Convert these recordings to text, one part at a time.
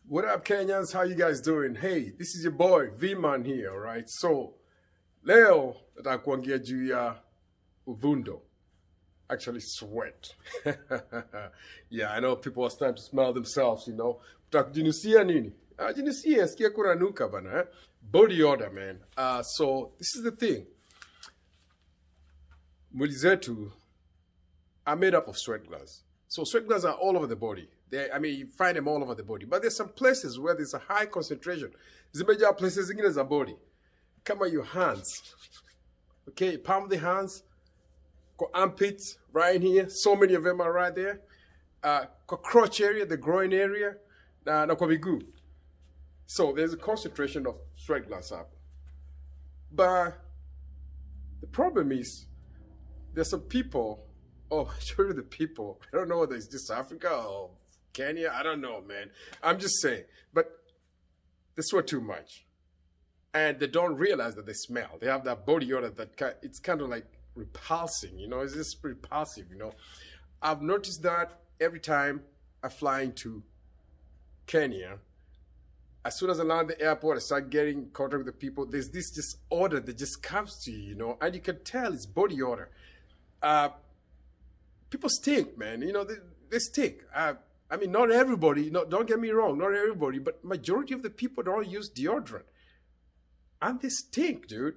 What up, Kenyans? How you guys doing? Hey, this is your boy V-Man here, all right? So, leo natakuongea juu ya uvundo. Actually, sweat. Yeah, I know people are starting to smell themselves, you know. Utakujinusia nini? Jinusia, sikia kuranuka bana, eh? Body odor, man. So, this is the thing. Mwili zetu are made up of sweat glands. So sweat glands are all over the body. You find them all over the body. But there's some places where there's a high concentration. Zimejaa places zingine za body. Kama your hands. Okay, palm of the hands. Got armpits right here. So many of them are right there. Got crotch area, the groin area. Na kwa miguu. So there's a concentration of sweat glands up. But the problem is, there's some people, oh, surely the people, I don't know whether it's just Africa or Kenya, I don't know, man. I'm just saying. But they sweat too much. And they don't realize that they smell. They have that body odor that it's kind of like repulsing, you know, it's just repulsive, you know. I've noticed that every time I fly into Kenya, as soon as I land at the airport, I start getting in contact with the people, there's this just odor that just comes to you, you know, and you can tell it's body odor. People stink, man. You know, they stink. Not everybody, don't get me wrong, not everybody, but majority of the people don't use deodorant. And they stink, dude.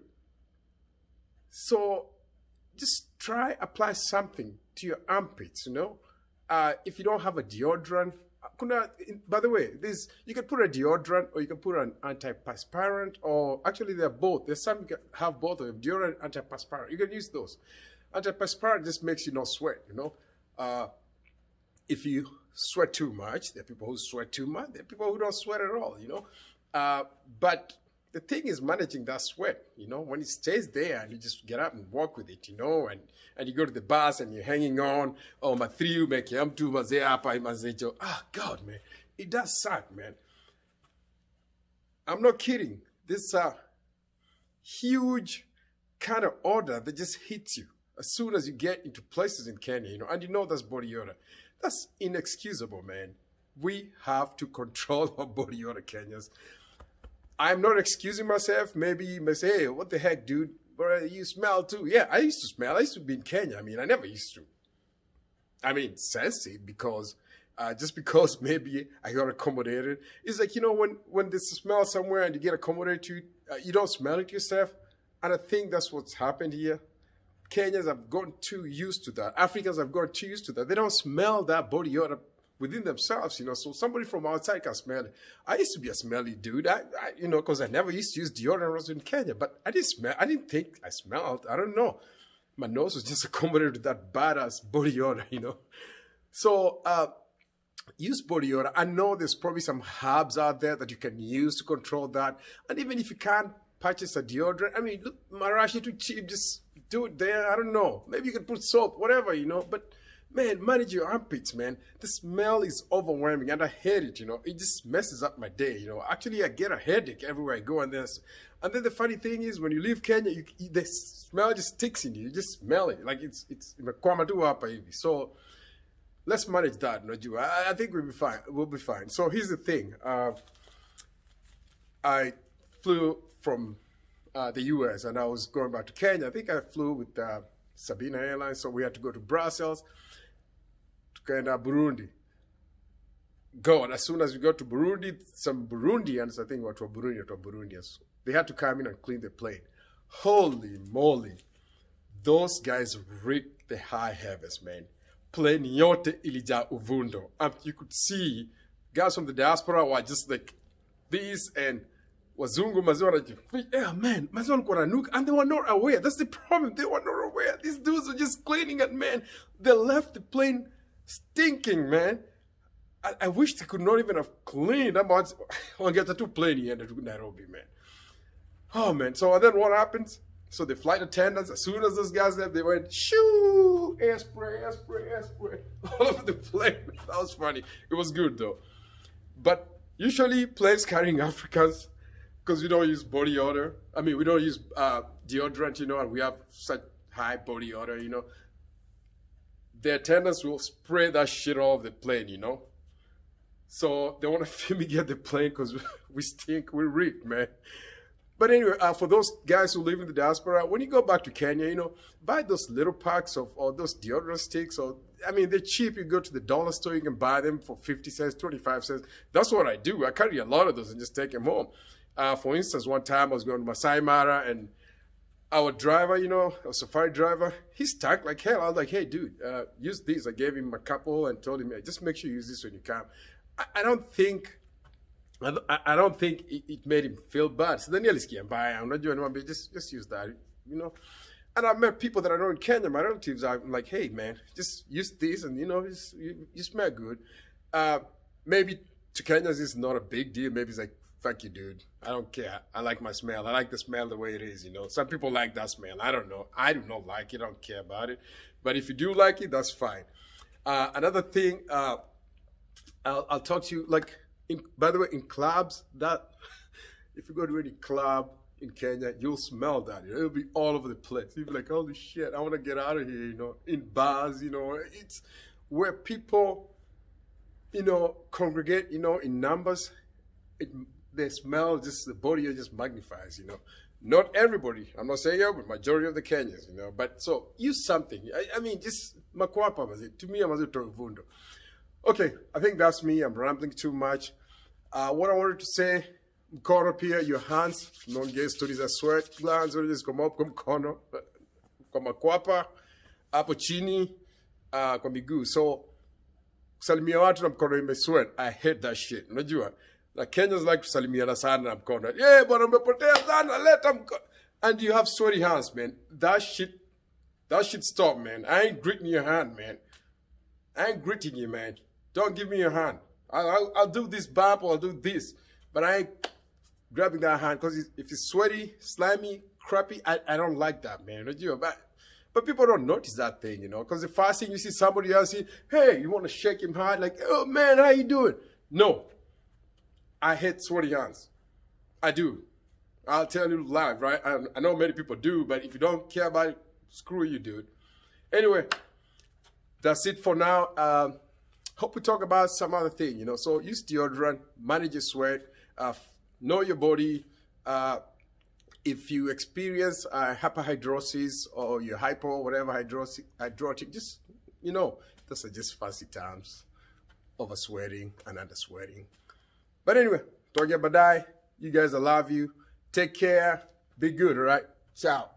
So just apply something to your armpits, you know. If you don't have a deodorant, by the way, you can put a deodorant or you can put an antiperspirant, or actually they're both. There's some you can have both of them, deodorant and antiperspirant. You can use those. Antiperspirant just makes you not sweat, you know. If you sweat too much, there are people who sweat too much. There are people who don't sweat at all, you know. But the thing is managing that sweat, you know, when it stays there and you just get up and walk with it, you know, and you go to the bus and you're hanging on, oh, my three, make you too, God, man, it does suck, man. I'm not kidding. This huge kind of odor that just hits you as soon as you get into places in Kenya, you know, and you know that's body odor. That's inexcusable, man. We have to control our body odor, Kenyans. I'm not excusing myself. Maybe you may say, hey, what the heck, dude? But you smell too. Yeah, I used to smell. I used to be in Kenya. I never used to. Sense it because just because maybe I got accommodated. It's like, you know, when there's a smell somewhere and you get accommodated to it, you don't smell it yourself. And I think that's what's happened here. Kenyans have gotten too used to that. Africans have gotten too used to that. They don't smell that body odor within themselves, you know. So somebody from outside can smell it. I used to be a smelly dude, you know, because I never used to use deodorant when I was in Kenya. But I didn't think I smelled. I don't know. My nose was just accommodated to that badass body odor, you know. So use body odor. I know there's probably some herbs out there that you can use to control that. And even if you can't purchase a deodorant, look, marashi too cheap, just do it there. I don't know. Maybe you can put soap, whatever, you know. But man, manage your armpits, man. The smell is overwhelming and I hate it, you know. It just messes up my day, you know. Actually, I get a headache everywhere I go. And then the funny thing is, when you leave Kenya, the smell just sticks in you. You just smell it. Like it's so let's manage that, no? I think we'll be fine. We'll be fine. So here's the thing. I flew from the US and I was going back to Kenya. I think I flew with Sabina Airlines, so we had to go to Brussels to Burundi. God, as soon as we got to Burundi, some Burundians, I think what were Burundians, they had to come in and clean the plane. Holy moly, those guys ripped the high heavens, man. Plane yote ilija uvundo. You could see guys from the diaspora were just like this, and wazungu maziwa, yeah, man, maziwa walikuwa wananuka, and they were not aware. That's the problem. They were not aware. These dudes were just cleaning it, man. They left the plane stinking, man. I wish they could not even have cleaned. I'm on get the two plane here in Nairobi, man. Oh, man. So then what happens? So the flight attendants, as soon as those guys left, they went, shoo, air spray, all over the plane. That was funny. It was good, though. But usually planes carrying Africans, because we don't use body odor. We don't use deodorant, you know, and we have such high body odor, you know. The attendants will spray that shit all over the plane, you know. So they want to fumigate the plane because we stink, we reek, man. But anyway, for those guys who live in the diaspora, when you go back to Kenya, you know, buy those little packs of or those deodorant sticks. Or I mean, they're cheap. You go to the dollar store, you can buy them for 50 cents, 25 cents. That's what I do. I carry a lot of those and just take them home. For instance, one time I was going to Masai Mara, and our driver, you know, a safari driver, he stank like hell. I was like, hey, dude, use these. I gave him a couple and told him, hey, just make sure you use this when you come. I don't think it made him feel bad. So then I'm not doing one, but just use that, you know. And I met people that I know in Kenya, my relatives. I'm like, hey, man, just use this, and you know, you smell good. Maybe to Kenyans it's not a big deal. Maybe it's like, fuck you, dude. I don't care. I like my smell. I like the smell the way it is, you know. Some people like that smell. I don't know. I do not like it. I don't care about it. But if you do like it, that's fine. Another thing, I'll talk to you, like, by the way, in clubs, that if you go to any club in Kenya, you'll smell that. It'll be all over the place. You'll be like, holy shit, I want to get out of here, you know. In bars, you know, it's where people, you know, congregate, you know, in numbers. They smell, just the body just magnifies, you know. Not everybody, I'm not saying everybody, majority of the Kenyans, you know. But so use something. I mean, just makwapa, to me, I'm a vundo. Okay, I think that's me. I'm rambling too much. What I wanted to say, mkono pia, your hands, nongea stories za sweat glands, or just come up, kwa mkono, kwa makwapa, hapo chini, kwa miguu. So, kusalimia watu na mkono imesweat. I hate that shit. Unajua? Like Kenyans like kusalimiana sana na mkono. Yeah, bwana umepotea sana, leta mkono. And you have sweaty hands, man. That shit stop, man. I ain't greeting your hand, man. I ain't greeting you, man. Don't give me your hand. I'll do this bump or I'll do this. But I ain't grabbing that hand because if it's sweaty, slimy, crappy, I don't like that, man. But people don't notice that thing, you know, because the first thing you see somebody else, hey, you want to shake him hard, like, oh, man, how you doing? No. I hate sweaty hands. I do. I'll tell you live, right? I know many people do, but if you don't care about it, screw you, dude. Anyway, that's it for now. Hope we talk about some other thing, you know. So use deodorant, manage your sweat, know your body. If you experience hyperhidrosis or you're hypo, whatever, hydrotic, just, you know, those are just fancy terms. Over sweating and under sweating. But anyway, Togia Badai, you guys, I love you. Take care. Be good, all right? Ciao.